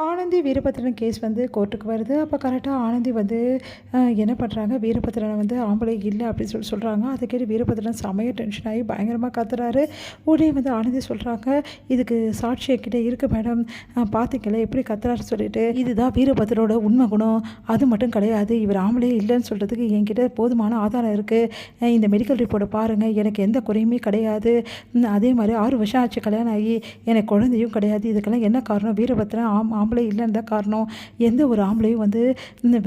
Anandhi Veerabhadran case வந்து கோர்ட்டுக்கு வருது. அப்போ கரெக்டாக ஆனந்தி வந்து என்ன பண்ணுறாங்க, வீரபத்ரனை வந்து ஆம்பளை இல்லை அப்படின்னு சொல்கிறாங்க. அதை கேட்டு வீரபத்ரன் செமையாக டென்ஷன் ஆகி பயங்கரமாக கத்துறாரு. உடனே வந்து ஆனந்தி சொல்கிறாங்க, இதுக்கு சாட்சி என்கிட்ட இருக்குது மேடம், பார்த்தீங்களா எப்படி கத்துறாரு சொல்லிட்டு. இதுதான் வீரபத்ரனோட உண்மை குணம், அது மட்டும் கிடையாது, இவர் ஆம்பளே இல்லைன்னு சொல்கிறதுக்கு என்கிட்ட போதுமான ஆதாரம் இருக்குது. இந்த மெடிக்கல் ரிப்போர்ட்டை பாருங்கள், எனக்கு எந்த குறையுமே கிடையாது. அதே மாதிரி 6 வருஷம் ஆச்சு கல்யாணம் ஆகி, எனக்கு குழந்தையும் கிடையாது. இதுக்கெல்லாம் என்ன காரணம், வீரபத்ரன் ஆம்பளை இல்லைன்னு தான் காரணம். எந்த ஒரு ஆம்பளையும் வந்து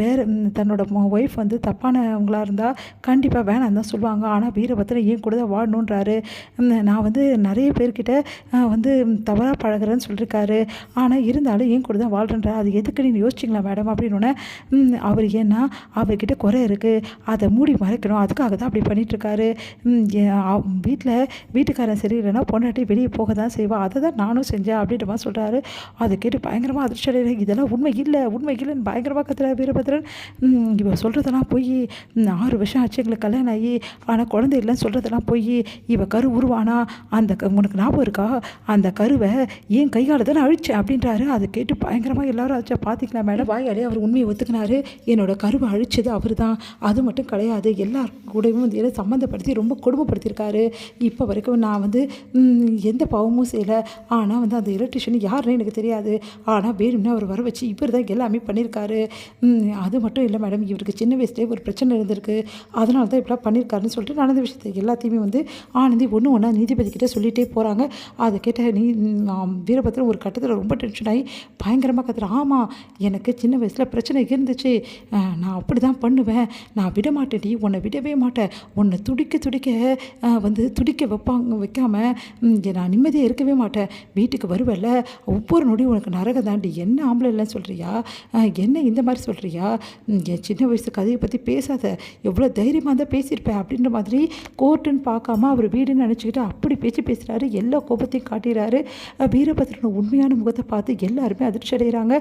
வேறு தன்னோட ஒய்ஃப் வந்து தப்பானவங்களாக இருந்தால் கண்டிப்பாக வேணாம் தான் சொல்லுவாங்க. ஆனால் வீரபத்ரன் ஏன் கூட தான் வாழணுன்றாரு. நான் வந்து நிறைய பேர்கிட்ட வந்து தவறாக பழகிறேன்னு சொல்லியிருக்காரு, ஆனால் இருந்தாலும் ஏன் கூட தான் வாழ்கிறேன்றார். அது எதுக்கு நீ யோசிச்சிங்களா மேடம் அப்படின்னோடனே, அவர் ஏன்னா அவர்கிட்ட குறை இருக்குது, அதை மூடி மறைக்கணும், அதுக்காக தான் அப்படி பண்ணிகிட்ருக்காரு. வீட்டுக்காரன் சரியில்லைன்னா பொண்டாட்டி வெளியே போக தான் செய்வாள், அதை தான் நானும் செஞ்சேன் அப்படின்ற மாதிரி சொல்கிறாரு. அதை கேட்டு பயங்கரமாக அதிர்ச்சி அடைகிறேன். இதெல்லாம் உண்மை இல்லைன்னு பயங்கரமாக கத்துறாரு வீரபத்ரன். இவ சொல்கிறதெல்லாம் போய் 6 வருஷம் ஆச்சு எங்களுக்கு கல்யாணம் ஆகி, ஆனால் குழந்தை இல்லைன்னு சொல்கிறதெல்லாம் போய், இவ கரு உருவானா, அந்த உனக்கு ஞாபகம் இருக்கா, அந்த கருவை ஏன் கையால் தானே அழிச்சேன் அப்படின்றாரு. அதை கேட்டு பயங்கரமாக எல்லாரும் ஆச்சா. பார்த்தீங்களா மேடம், வாயாலே அவர் உண்மையை ஒத்துக்கினாரு. என்னோட கருவை அழிச்சது அவர் தான், அது மட்டும் கிடையாது, எல்லார் கூடவும் வந்து சம்மந்தப்படுத்தி ரொம்ப கொடுமைப்படுத்தியிருக்காரு. இப்போ வரைக்கும் நான் வந்து எந்த பாவமும் செய்யலை, ஆனால் வந்து அந்த எலக்ட்ரிஷியன் யாருன்னு எனக்கு தெரியாது, ஆனால் வேணும்னு அவர் வர வச்சு இவர் தான் எல்லாமே பண்ணியிருக்காரு. அது மட்டும் இல்லை மேடம், இவருக்கு சின்ன வயசுலேயே ஒரு பிரச்சனை இருந்திருக்கு, அதனால தான் இப்படிலாம் பண்ணியிருக்காருன்னு சொல்லிட்டு நடந்த விஷயத்தை எல்லாத்தையுமே வந்து ஆனந்தி ஒன்றா நீதிபதிக்கிட்ட சொல்லிகிட்டே போகிறாங்க. அதை கேட்ட வீரபத்ரன் ஒரு கட்டத்தில் ரொம்ப டென்ஷன் ஆகி பயங்கரமாக கத்துறேன். ஆமாம், எனக்கு சின்ன வயசில் பிரச்சனை இருந்துச்சு, நான் அப்படி தான் பண்ணுவேன், நான் விட மாட்டேன்டி, உன்னை விடவே மாட்டேன், உன்னை துடிக்க வந்து துடிக்க வைக்காமல் நான் நிம்மதியாக இருக்கவே மாட்டேன், வீட்டுக்கு வருவல்ல ஒவ்வொரு நொடியும் உனக்கு நரகம் தாண்டி, என்ன ஆம்பளை இல்லைன்னு சொல்கிறியா, என்ன இந்த மாதிரி சொல்கிறியா, என் சின்ன வயசு கதையை பற்றி பேசாத, எவ்வளோ தைரியமாக தான் பேசியிருப்பேன் அப்படின்ற மாதிரி கோர்ட்டுன்னு பார்க்காம அவர் வீடுன்னு நினச்சிக்கிட்டு அப்படி பேசுகிறாரு. எல்லா கோபத்தையும் காட்டுகிறாரு. வீரபத்ரனோட உண்மையான முகத்தை பார்த்து எல்லாருமே அதிர்ச்சி அடைகிறாங்க.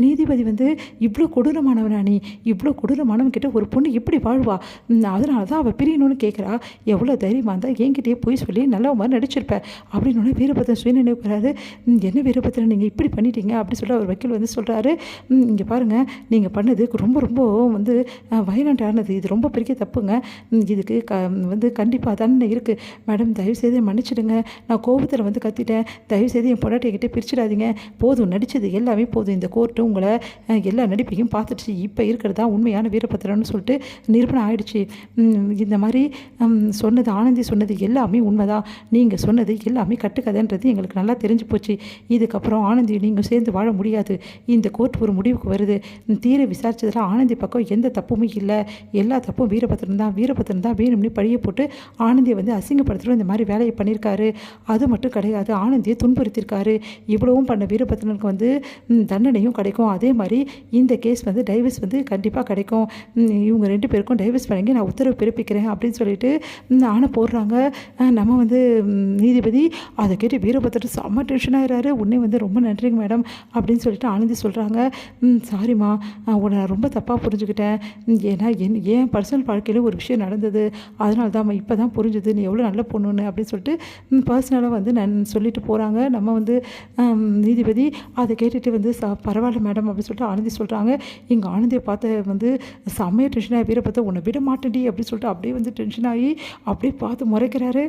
நீதிபதி வந்து இவ்வளோ கொடூரமானவனா, நீ இவ்வளோ கொடூரமானவன் கிட்ட ஒரு பொண்ணு எப்படி வாழ்வா, அதனால தான் அவள் பிரியணும்னு கேட்குறா, எவ்வளோ தைரியமாக இருந்தால் என்கிட்டயே போய் சொல்லி நல்ல மாதிரி நடிச்சிருப்பேன் அப்படின்னு வீரபத்ரன் சுயநினைவுறாரு. என்ன வீரபத்ரன் நீங்கள் இப்படி பண்ணிட்டீங்க அப்படி சொல்லி அவர் வக்கீல் வந்து சொல்கிறாரு. இங்கே பாருங்கள், நீங்கள் பண்ணது ரொம்ப வந்து வயலண்டானது, இது ரொம்ப பெரிய தப்புங்க, இதுக்கு வந்து கண்டிப்பாக தண்டனை இருக்குது மேடம், தயவுசெய்து மன்னிச்சிடுங்க, நான் கோபத்தில் வந்து கத்திட்டேன், தயவுசெய்து என் பொண்டாட்டிகிட்டே பிரிச்சிடாதீங்க, போதும், நடித்தது எல்லாமே போதும், இந்த கோர்ட்டு உங்களை எல்லா நடிப்பையும் பார்த்துடுச்சு, இப்போ இருக்கிறது தான் உண்மையான வீரபத்ரன்னு சொல்லிட்டு நிரூபணம் ஆயிடுச்சு. இந்த மாதிரி சொன்னது ஆனந்தி சொன்னது எல்லாமே உண்மைதான், நீங்கள் சொன்னது எல்லாமே கட்டுக்கதைன்றது எங்களுக்கு நல்லா தெரிஞ்சு போச்சு, இதுக்கப்புறம் ஆனந்தி நீங்கள் சேர்ந்து வாழ முடியாது, இந்த கோர்ட் ஒரு முடிவுக்கு வருது, தீர விசாரிச்சதில் ஆனந்தி பக்கம் எந்த தப்புமே இல்லை, எல்லா தப்பும் வீரபத்ரன் தான் வேணும்னு பழியை போட்டு ஆனந்தியை வந்து அசிங்கப்படுத்துகிற இந்த மாதிரி வேலையை பண்ணியிருக்காரு. அது மட்டும் கிடையாது, ஆனந்தியை துன்புறுத்தியிருக்காரு. இவ்வளவும் பண்ண வீரபத்ரனுக்கு வந்து தண்டனையும் கிடைக்கும். அதே மாதிரி இந்த கேஸ் வந்து டைவர்ஸ் வந்து கண்டிப்பாக கிடைக்கும், இவங்க 2 பேருக்கும் டைவர்ஸ் பண்ணி நான் உத்தரவு பிறப்பிக்கிறேன் அப்படின்னு சொல்லிட்டு ஆணை போடுறாங்க நம்ம வந்து நீதிபதி. அதை கேட்டு வீரபத்ரன் செம்ம டென்ஷன் ஆகிறாரு. உடனே வந்து ரொம்ப நன்றிங்க மேடம் அப்படின்னு சொல்லிட்டு ஆனந்தி சொல்கிறாங்க. சாரிம்மா, உன்னை நான் ரொம்ப தப்பாக புரிஞ்சுக்கிட்டேன், ஏன்னா என் பர்சனல் வாழ்க்கையில் ஒரு விஷயம் நடந்தது, அதனால தான் இப்போ தான் புரிஞ்சுது நீ எவ்வளோ நல்ல பொண்ணுன்னு அப்படின்னு சொல்லிட்டு பர்சனலாக வந்து நான் சொல்லிட்டு போகிறாங்க நம்ம வந்து நீதிபதி. அதை கேட்டுட்டு வந்து பரவாயில்ல மேடம் அப்படின்னு சொல்லிட்டு ஆனந்தி சொல்கிறாங்க. இங்கே ஆனந்தியை பார்த்து வந்து செம்மையாக டென்ஷனாக வீரபத்ரன் உன்னை விட மாட்டேன்டி அப்படின்னு சொல்லிட்டு அப்படியே வந்து டென்ஷன் ஆகி அப்படியே பார்த்து முறைக்கிறாரு.